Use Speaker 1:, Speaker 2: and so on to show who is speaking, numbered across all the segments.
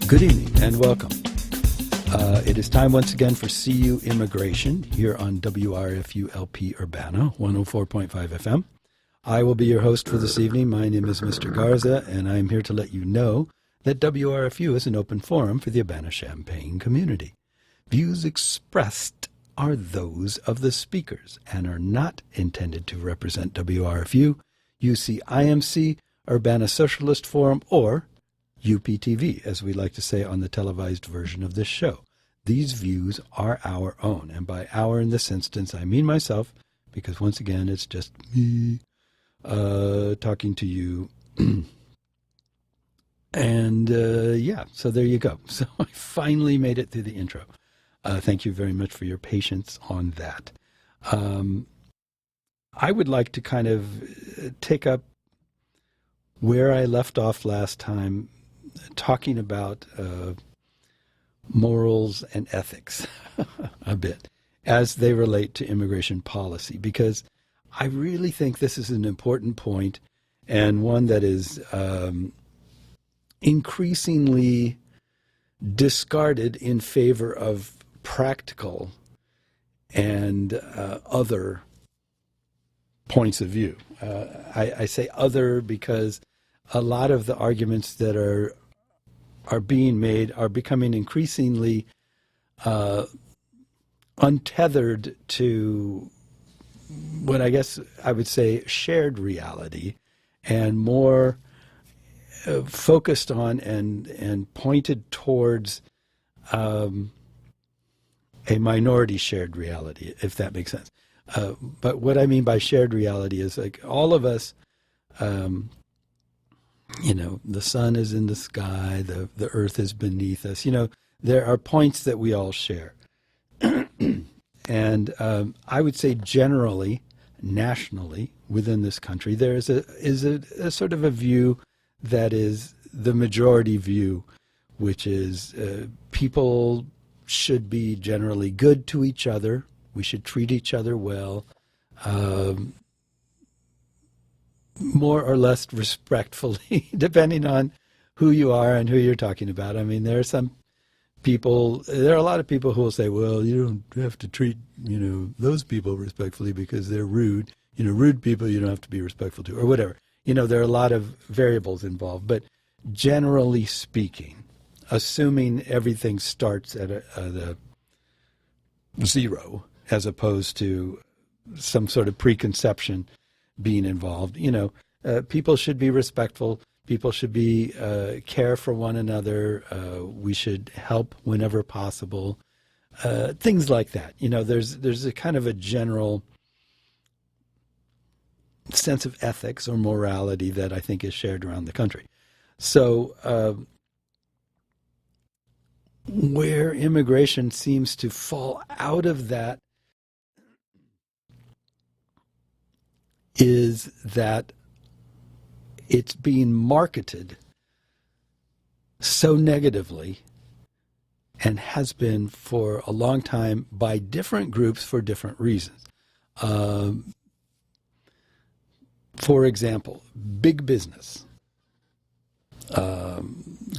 Speaker 1: Good evening and welcome. It is time once again for CU Immigration here on WRFU-LP Urbana, 104.5 FM. I will be your host for this evening. My name is Mr. Garza, and I am here to let you know that WRFU is an open forum for the Urbana-Champaign community. Views expressed are those of the speakers and are not intended to represent WRFU, UCIMC, Urbana Socialist Forum, or UPTV, as we like to say on the televised version of this show. These views are our own, and by our in this instance, I mean myself, because once again, it's just me talking to you. And so there you go. So I finally made it through the intro. Thank you very much for your patience on that. I would like to kind of take up where I left off last time, talking about morals and ethics a bit as they relate to immigration policy, because I really think this is an important point and one that is increasingly discarded in favor of practical and other points of view. I say other because a lot of the arguments that are being made are becoming increasingly untethered to what I guess I would say shared reality, and more focused on and pointed towards a minority shared reality, if that makes sense. But what I mean by shared reality is like all of us, the sun is in the sky, the earth is beneath us. There are points that we all share. And I would say generally, nationally, within this country, there is a sort of a view that is the majority view, which is people should be generally good to each other. We should treat each other well, more or less respectfully, depending on who you are and who you're talking about. I mean, there are a lot of people who will say, well, you don't have to treat, those people respectfully because they're rude. Rude people you don't have to be respectful to, or whatever. There are a lot of variables involved, but generally speaking, assuming everything starts at a zero, as opposed to some sort of preconception being involved, people should be respectful. People should be care for one another. We should help whenever possible. Things like that. There's a kind of a general sense of ethics or morality that I think is shared around the country. So where immigration seems to fall out of that is that it's being marketed so negatively, and has been for a long time by different groups for different reasons. For example, big business,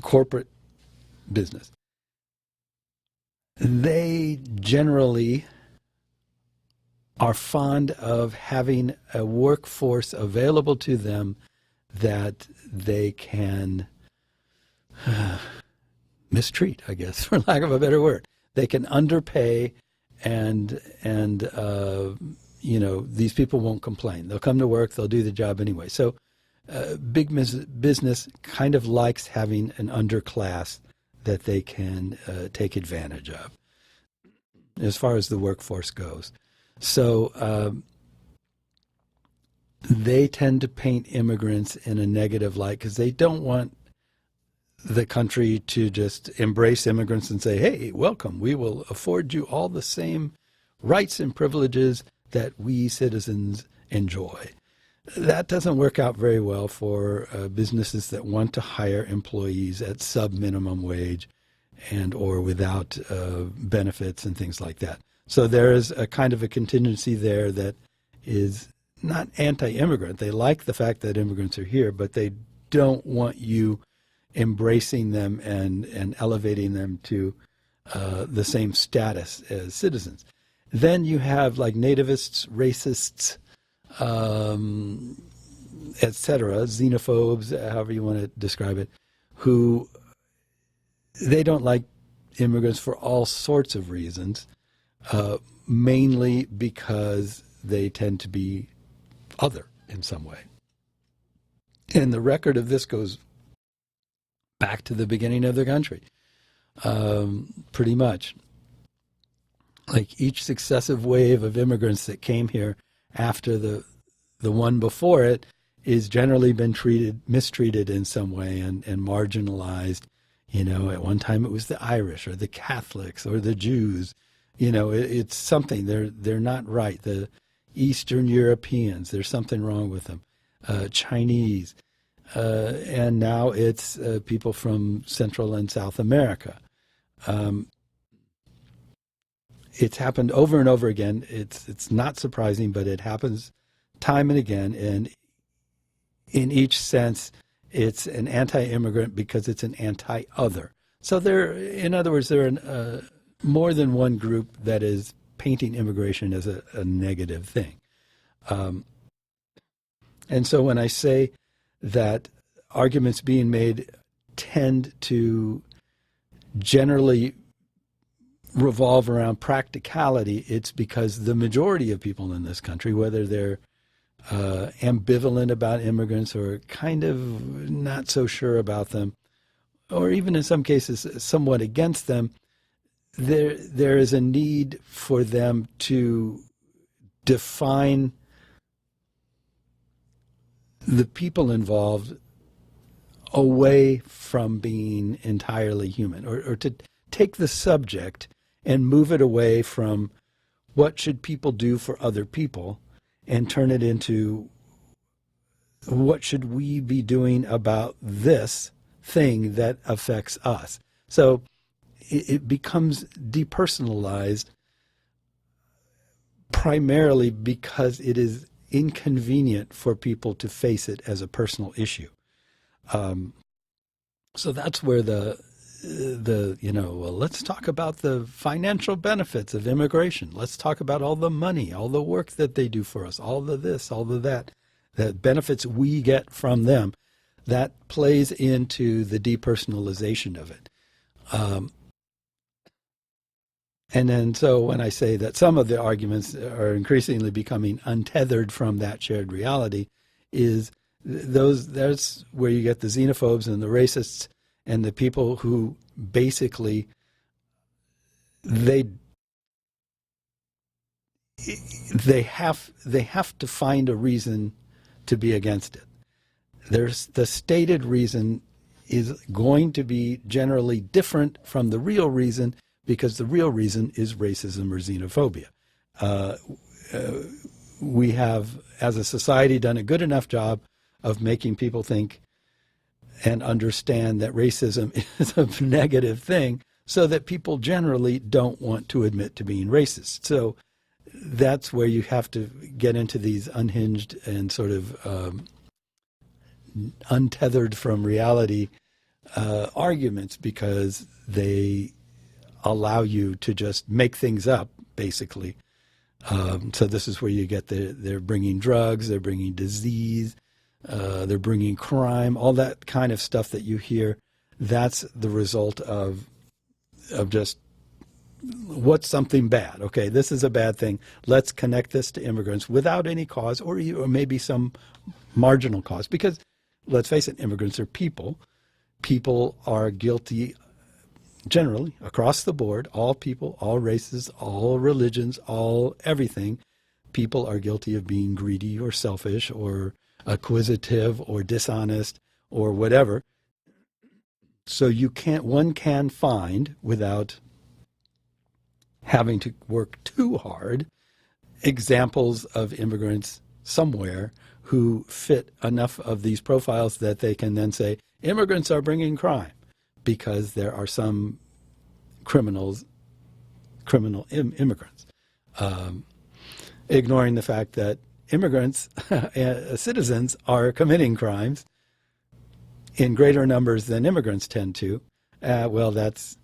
Speaker 1: corporate business, they generally are fond of having a workforce available to them that they can mistreat, I guess, for lack of a better word. They can underpay, and these people won't complain. They'll come to work, they'll do the job anyway. So big business kind of likes having an underclass that they can take advantage of as far as the workforce goes. So they tend to paint immigrants in a negative light because they don't want the country to just embrace immigrants and say, hey, welcome, we will afford you all the same rights and privileges that we citizens enjoy. That doesn't work out very well for businesses that want to hire employees at sub-minimum wage and or without benefits and things like that. So there is a kind of a contingency there that is not anti-immigrant. They like the fact that immigrants are here, but they don't want you embracing them and elevating them to the same status as citizens. Then you have like nativists, racists, etc., xenophobes, however you want to describe it, who they don't like immigrants for all sorts of reasons, mainly because they tend to be other in some way. And the record of this goes back to the beginning of the country, pretty much. Like each successive wave of immigrants that came here after the one before it is generally been mistreated in some way and marginalized. You know, at one time it was the Irish or the Catholics or the Jews. You know, it's something. They're not right. The Eastern Europeans, there's something wrong with them. Chinese. And now it's people from Central and South America. It's happened over and over again. It's not surprising, but it happens time and again. And in each sense, it's an anti-immigrant because it's an anti-other. So in other words, there are more than one group that is painting immigration as a negative thing. And so when I say that arguments being made tend to generally revolve around practicality, it's because the majority of people in this country, whether they're ambivalent about immigrants or kind of not so sure about them, or even in some cases somewhat against them, there is a need for them to define the people involved away from being entirely human, or to take the subject and move it away from what should people do for other people and turn it into what should we be doing about this thing that affects us. So it becomes depersonalized primarily because it is inconvenient for people to face it as a personal issue. So that's where well, let's talk about the financial benefits of immigration. Let's talk about all the money, all the work that they do for us, all the this, all the that, the benefits we get from them. That plays into the depersonalization of it. And then so when I say that some of the arguments are increasingly becoming untethered from that shared reality, is that's where you get the xenophobes and the racists and the people who basically they have to find a reason to be against it. The stated reason is going to be generally different from the real reason, because the real reason is racism or xenophobia. We have, as a society, done a good enough job of making people think and understand that racism is a negative thing, so that people generally don't want to admit to being racist. So that's where you have to get into these unhinged and sort of untethered from reality arguments, because they allow you to just make things up, basically. So this is where you get they're bringing drugs, they're bringing disease, they're bringing crime, all that kind of stuff that you hear. That's the result of just what's something bad. Okay, this is a bad thing. Let's connect this to immigrants without any cause, or maybe some marginal cause. Because let's face it, immigrants are people. People are guilty generally across the board. All people, all races, all religions, all everything. People are guilty of being greedy or selfish or acquisitive or dishonest or whatever. So one can find, without having to work too hard, examples of immigrants somewhere who fit enough of these profiles that they can then say, immigrants are bringing crime, because there are some criminal immigrants. Ignoring the fact that immigrants, citizens, are committing crimes in greater numbers than immigrants tend to, well, that's,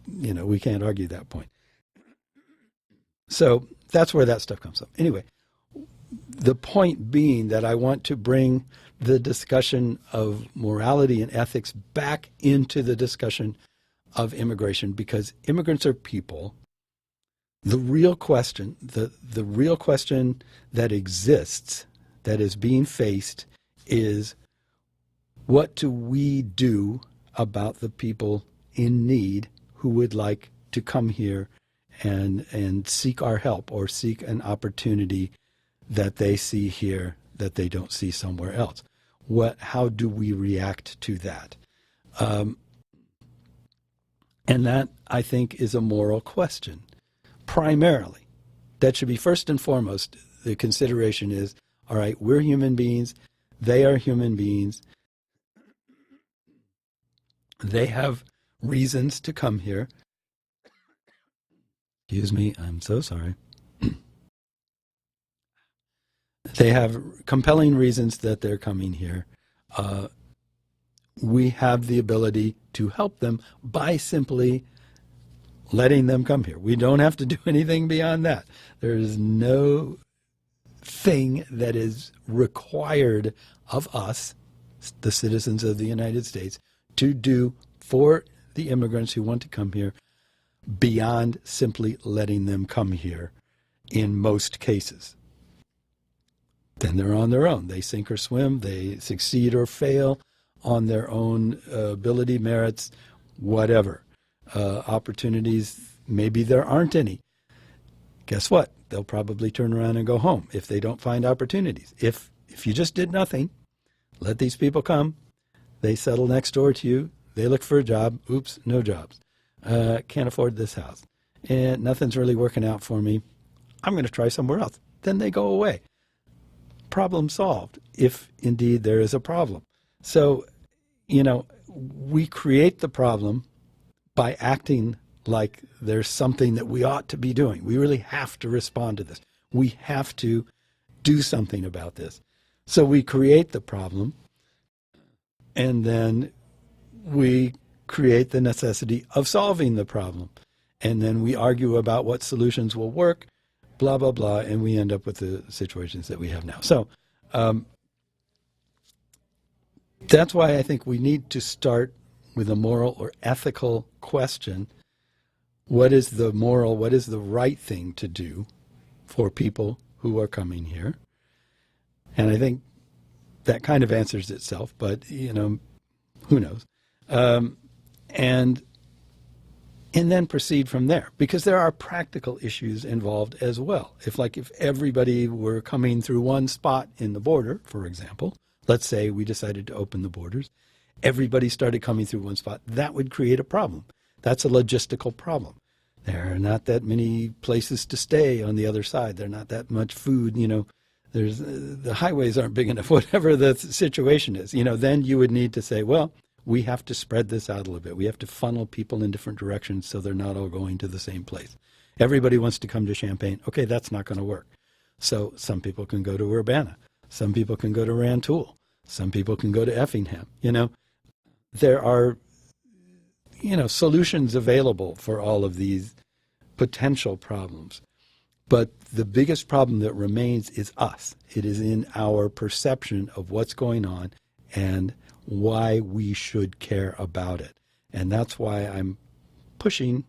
Speaker 1: we can't argue that point. So that's where that stuff comes from. Anyway, the point being that I want to bring the discussion of morality and ethics back into the discussion of immigration, because immigrants are people. The real question, the real question that exists, that is being faced, is what do we do about the people in need who would like to come here and seek our help or seek an opportunity that they see here that they don't see somewhere else? How do we react to that? And that, I think, is a moral question. Primarily, that should be first and foremost. The consideration is, all right, we're human beings. They are human beings. They have reasons to come here. Excuse me, I'm so sorry. They have compelling reasons that they're coming here. We have the ability to help them by simply letting them come here. We don't have to do anything beyond that. There is no thing that is required of us, the citizens of the United States, to do for the immigrants who want to come here beyond simply letting them come here in most cases. Then they're on their own. They sink or swim. They succeed or fail on their own ability, merits, whatever. Opportunities, maybe there aren't any. Guess what? They'll probably turn around and go home if they don't find opportunities. If you just did nothing, let these people come, they settle next door to you, they look for a job, oops, no jobs. Can't afford this house. And nothing's really working out for me. I'm going to try somewhere else. Then they go away. Problem solved, if indeed there is a problem. So, we create the problem by acting like there's something that we ought to be doing. We really have to respond to this. We have to do something about this. So we create the problem, and then we create the necessity of solving the problem. And then we argue about what solutions will work, blah, blah, blah, and we end up with the situations that we have now. So that's why I think we need to start with a moral or ethical question. What is the moral, what is the right thing to do for people who are coming here? And I think that kind of answers itself, but, who knows? And then proceed from there, because there are practical issues involved as well. If everybody were coming through one spot in the border, for example, let's say we decided to open the borders, everybody started coming through one spot, that would create a problem. That's a logistical problem. There are not that many places to stay on the other side. There's not that much food, the highways aren't big enough, whatever the situation is. Then you would need to say, well, we have to spread this out a little bit. We have to funnel people in different directions so they're not all going to the same place. Everybody wants to come to Champaign. Okay, that's not going to work. So some people can go to Urbana. Some people can go to Rantoul. Some people can go to Effingham. There are, solutions available for all of these potential problems. But the biggest problem that remains is us. It is in our perception of what's going on and why we should care about it. And that's why I'm pushing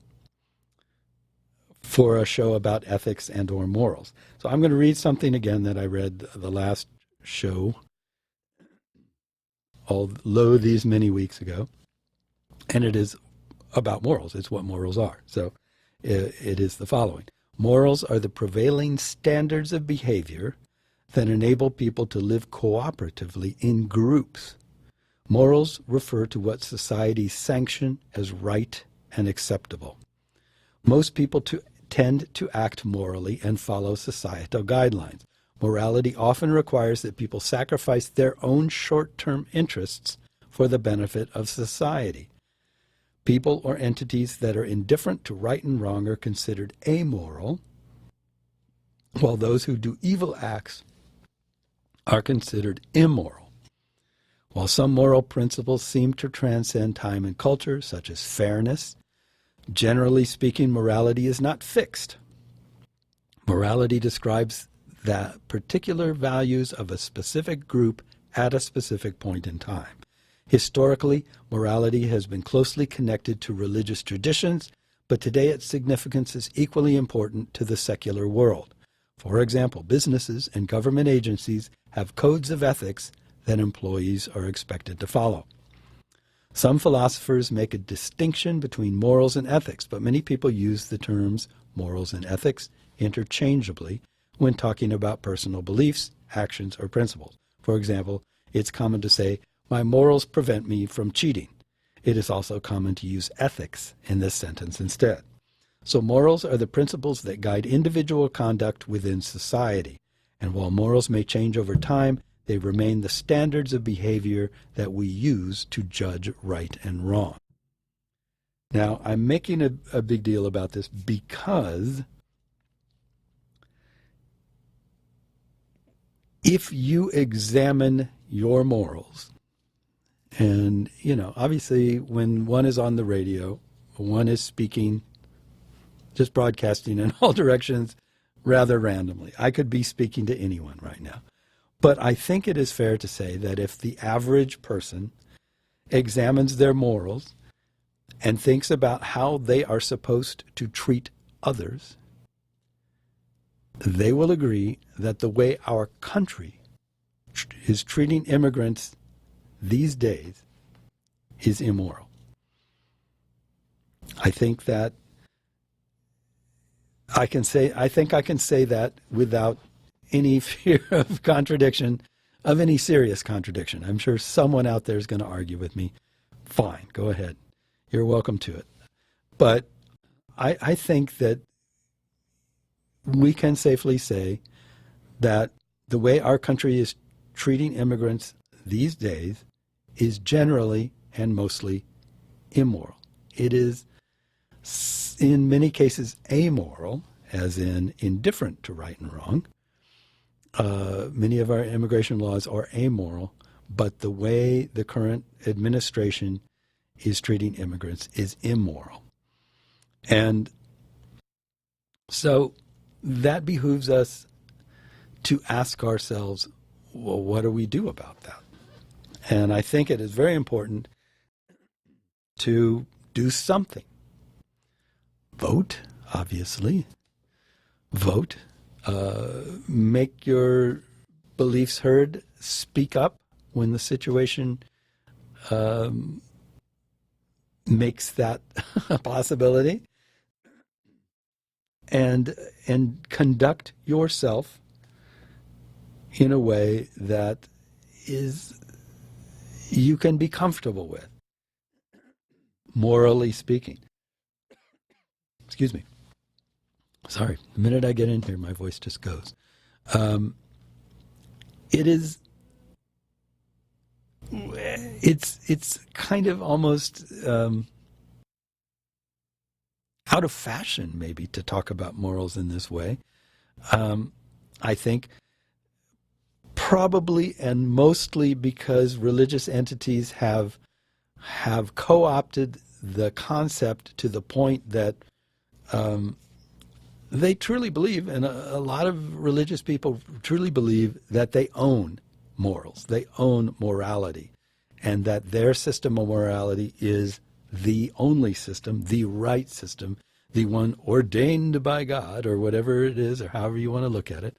Speaker 1: for a show about ethics and or morals. So I'm going to read something again that I read the last show, although these many weeks ago. And it is about morals. It's what morals are. So it is the following. Morals are the prevailing standards of behavior that enable people to live cooperatively in groups. Morals refer to what societies sanction as right and acceptable. Most people tend to act morally and follow societal guidelines. Morality often requires that people sacrifice their own short-term interests for the benefit of society. People or entities that are indifferent to right and wrong are considered amoral, while those who do evil acts are considered immoral. While some moral principles seem to transcend time and culture, such as fairness, generally speaking, morality is not fixed. Morality describes the particular values of a specific group at a specific point in time. Historically, morality has been closely connected to religious traditions, but today its significance is equally important to the secular world. For example, businesses and government agencies have codes of ethics that employees are expected to follow. Some philosophers make a distinction between morals and ethics, but many people use the terms morals and ethics interchangeably when talking about personal beliefs, actions, or principles. For example, it's common to say, "My morals prevent me from cheating." It is also common to use ethics in this sentence instead. So morals are the principles that guide individual conduct within society. And while morals may change over time, they remain the standards of behavior that we use to judge right and wrong. Now, I'm making a big deal about this because if you examine your morals, and, obviously when one is on the radio, one is speaking, just broadcasting in all directions rather randomly. I could be speaking to anyone right now. But I think it is fair to say that if the average person examines their morals and thinks about how they are supposed to treat others, they will agree that the way our country is treating immigrants these days is immoral. I think I can say that without any fear of contradiction, of any serious contradiction. I'm sure someone out there is going to argue with me. Fine, go ahead. You're welcome to it. But I think that we can safely say that the way our country is treating immigrants these days is generally and mostly immoral. It is, in many cases, amoral, as in indifferent to right and wrong. Many of our immigration laws are amoral, but the way the current administration is treating immigrants is immoral. And so that behooves us to ask ourselves, well, what do we do about that? And I think it is very important to do something. Vote, obviously. Vote. Make your beliefs heard. Speak up when the situation makes that a possibility. And conduct yourself in a way that you can be comfortable with, morally speaking. Excuse me. Sorry, the minute I get in here, my voice just goes. It's kind of almost out of fashion, maybe, to talk about morals in this way. I think probably and mostly because religious entities have co-opted the concept to the point that they truly believe, and a lot of religious people truly believe, that they own morals, they own morality, and that their system of morality is the only system, the right system, the one ordained by God, or whatever it is, or however you want to look at it.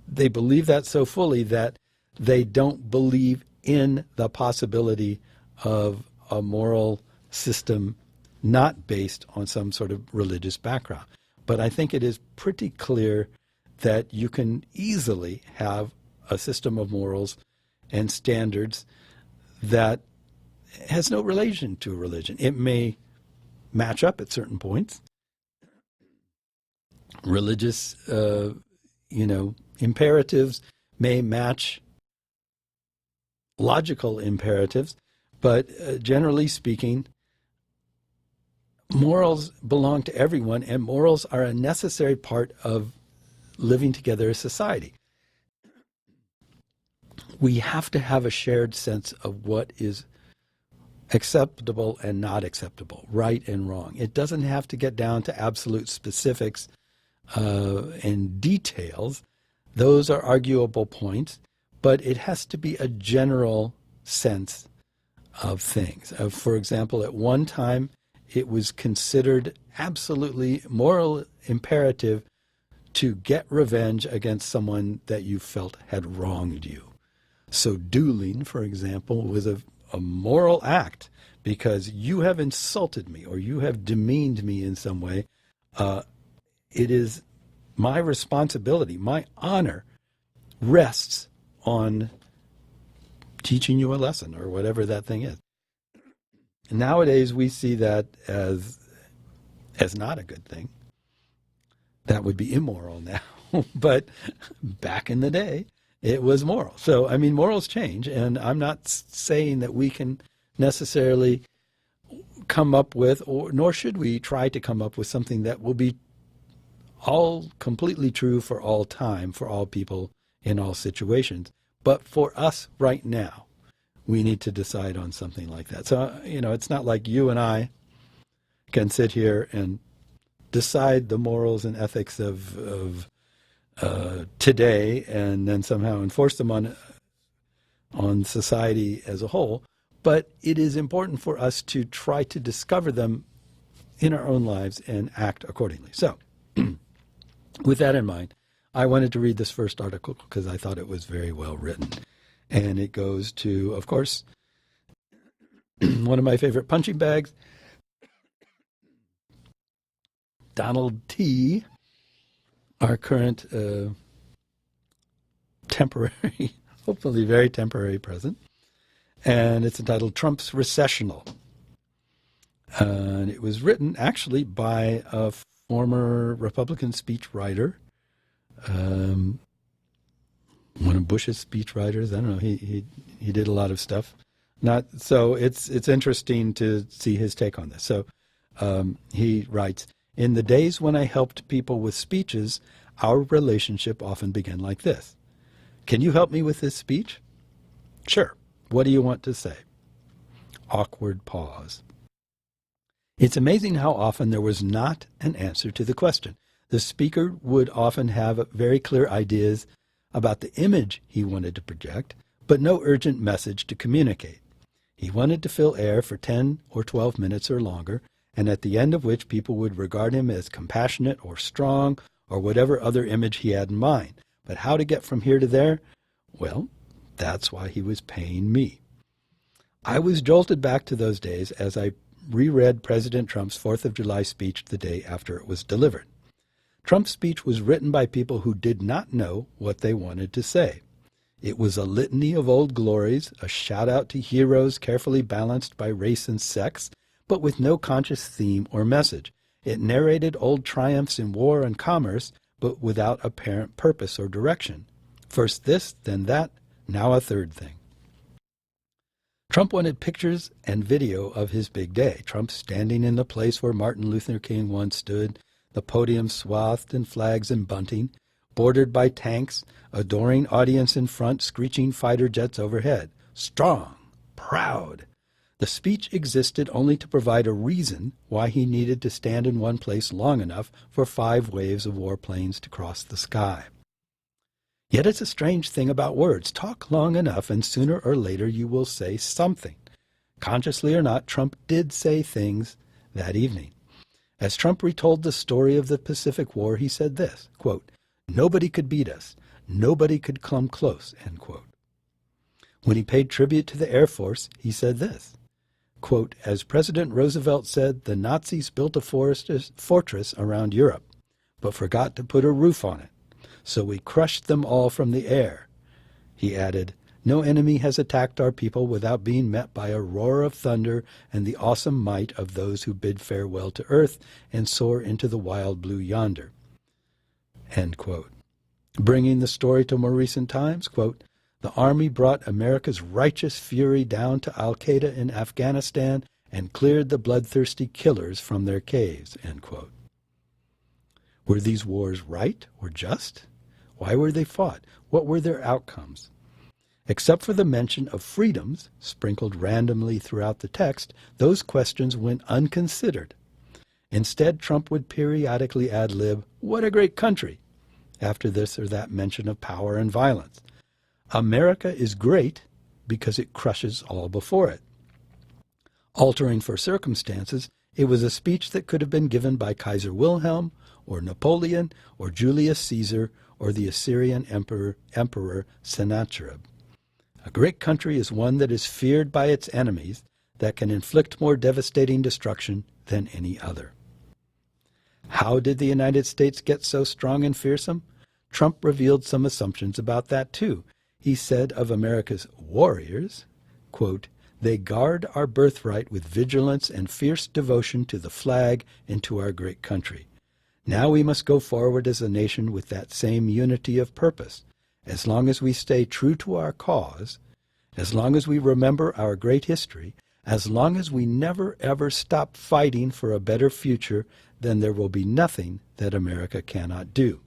Speaker 1: They believe that so fully that they don't believe in the possibility of a moral system not based on some sort of religious background. But I think it is pretty clear that you can easily have a system of morals and standards that has no relation to a religion. It may match up at certain points. Religious, imperatives may match logical imperatives, but generally speaking, morals belong to everyone, and morals are a necessary part of living together as society. we have to have a shared sense of what is acceptable and not acceptable, right and wrong. It doesn't have to get down to absolute specifics and details. Those are arguable points, but it has to be a general sense of things. For example, at one time, it was considered absolutely moral imperative to get revenge against someone that you felt had wronged you. So dueling, for example, was a moral act because you have insulted me or you have demeaned me in some way. It is my responsibility, my honor rests on teaching you a lesson or whatever that thing is. Nowadays, we see that as not a good thing. That would be immoral now. But back in the day, it was moral. So, I mean, morals change, and I'm not saying that we can necessarily come up with, or nor should we try to come up with something that will be all completely true for all time, for all people in all situations. But for us right now, we need to decide on something like that. So, it's not like you and I can sit here and decide the morals and ethics of today and then somehow enforce them on society as a whole. But it is important for us to try to discover them in our own lives and act accordingly. So, with that in mind, I wanted to read this first article because I thought it was very well written. And it goes to, of course, one of my favorite punching bags, Donald T., our current temporary, hopefully very temporary president. And it's entitled Trump's Recessional. And it was written actually by a former Republican speechwriter, one of Bush's speechwriters. I don't know. He did a lot of stuff. So it's interesting to see his take on this. So he writes, "In the days when I helped people with speeches, our relationship often began like this. Can you help me with this speech? Sure. What do you want to say? Awkward pause. It's amazing how often there was not an answer to the question. The speaker would often have very clear ideas about the image he wanted to project, but no urgent message to communicate. He wanted to fill air for 10 or 12 minutes or longer, and at the end of which people would regard him as compassionate or strong or whatever other image he had in mind. But how to get from here to there? Well, that's why he was paying me." I was jolted back to those days as I reread President Trump's 4th of July speech the day after it was delivered. Trump's speech was written by people who did not know what they wanted to say. It was a litany of old glories, a shout-out to heroes carefully balanced by race and sex, but with no conscious theme or message. It narrated old triumphs in war and commerce, but without apparent purpose or direction. First this, then that, now a third thing. Trump wanted pictures and video of his big day. Trump standing in the place where Martin Luther King once stood, the podium swathed in flags and bunting, bordered by tanks, adoring audience in front, screeching fighter jets overhead. Strong, proud. The speech existed only to provide a reason why he needed to stand in one place long enough for 5 waves of warplanes to cross the sky. Yet it's a strange thing about words. Talk long enough and sooner or later you will say something. Consciously or not, Trump did say things that evening. As Trump retold the story of the Pacific War, he said this, quote, "Nobody could beat us. Nobody could come close," end quote. When he paid tribute to the Air Force, he said this, quote, "As President Roosevelt said, the Nazis built a fortress around Europe, but forgot to put a roof on it. So we crushed them all from the air." He added, "No enemy has attacked our people without being met by a roar of thunder and the awesome might of those who bid farewell to earth and soar into the wild blue yonder." End quote. Bringing the story to more recent times, quote, "The Army brought America's righteous fury down to Al-Qaeda in Afghanistan and cleared the bloodthirsty killers from their caves," end quote. Were these wars right or just? Why were they fought? What were their outcomes? Except for the mention of freedoms sprinkled randomly throughout the text, those questions went unconsidered. Instead, Trump would periodically ad-lib, "What a great country," after this or that mention of power and violence. America is great because it crushes all before it. Altering for circumstances, it was a speech that could have been given by Kaiser Wilhelm, or Napoleon, or Julius Caesar, or the Assyrian Emperor Sennacherib. A great country is one that is feared by its enemies, that can inflict more devastating destruction than any other. How did the United States get so strong and fearsome? Trump revealed some assumptions about that too. He said of America's warriors, quote, "They guard our birthright with vigilance and fierce devotion to the flag and to our great country. Now we must go forward as a nation with that same unity of purpose. As long as we stay true to our cause, as long as we remember our great history, as long as we never ever stop fighting for a better future, then there will be nothing that America cannot do."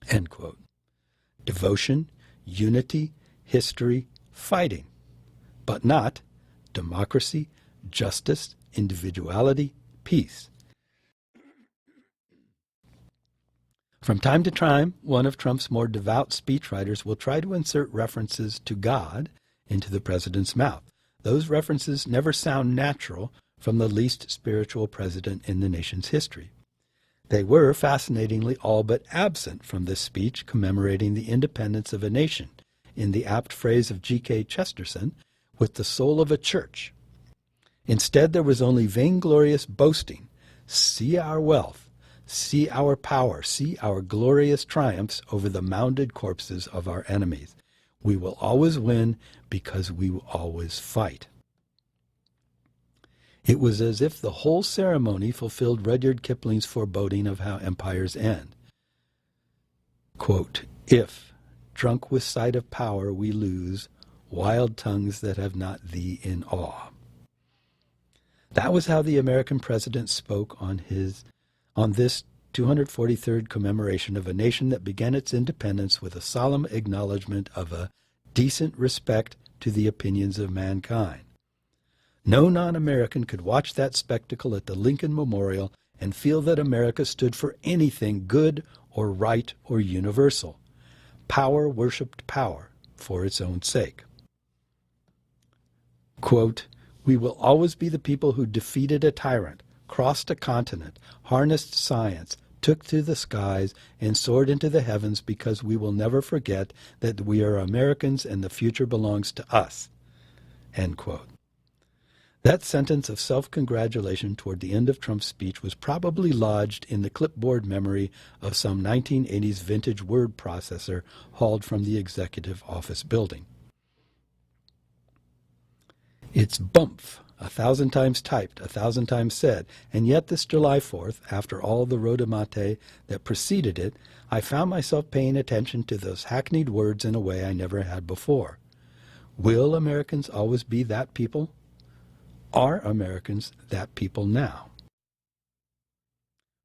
Speaker 1: End quote. Devotion, unity, history, fighting, but not democracy, justice, individuality, peace. From time to time, one of Trump's more devout speechwriters will try to insert references to God into the president's mouth. Those references never sound natural from the least spiritual president in the nation's history. They were, fascinatingly, all but absent from this speech commemorating the independence of a nation, in the apt phrase of G.K. Chesterton, with the soul of a church. Instead, there was only vainglorious boasting. See our wealth, see our power, see our glorious triumphs over the mounded corpses of our enemies. We will always win because we will always fight. It was as if the whole ceremony fulfilled Rudyard Kipling's foreboding of how empires end. Quote, "If, drunk with sight of power, we lose wild tongues that have not thee in awe." That was how the American president spoke on this 243rd commemoration of a nation that began its independence with a solemn acknowledgement of a decent respect to the opinions of mankind. No non-American could watch that spectacle at the Lincoln Memorial and feel that America stood for anything good or right or universal. Power worshipped power for its own sake. Quote, "We will always be the people who defeated a tyrant, crossed a continent, harnessed science, took to the skies, and soared into the heavens because we will never forget that we are Americans and the future belongs to us." End quote. That sentence of self-congratulation toward the end of Trump's speech was probably lodged in the clipboard memory of some 1980s vintage word processor hauled from the executive office building. It's BUMPF, 1,000 times typed, 1,000 times said, and yet this July 4th, after all the rhodomate that preceded it, I found myself paying attention to those hackneyed words in a way I never had before. Will Americans always be that people? Are Americans that people now?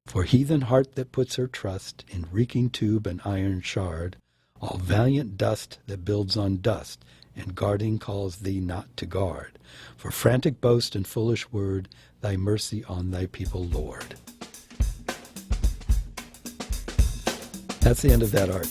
Speaker 1: For heathen heart that puts her trust in reeking tube and iron shard, all valiant dust that builds on dust, and guarding calls thee not to guard. For frantic boast and foolish word, thy mercy on thy people, Lord. That's the end of that arc.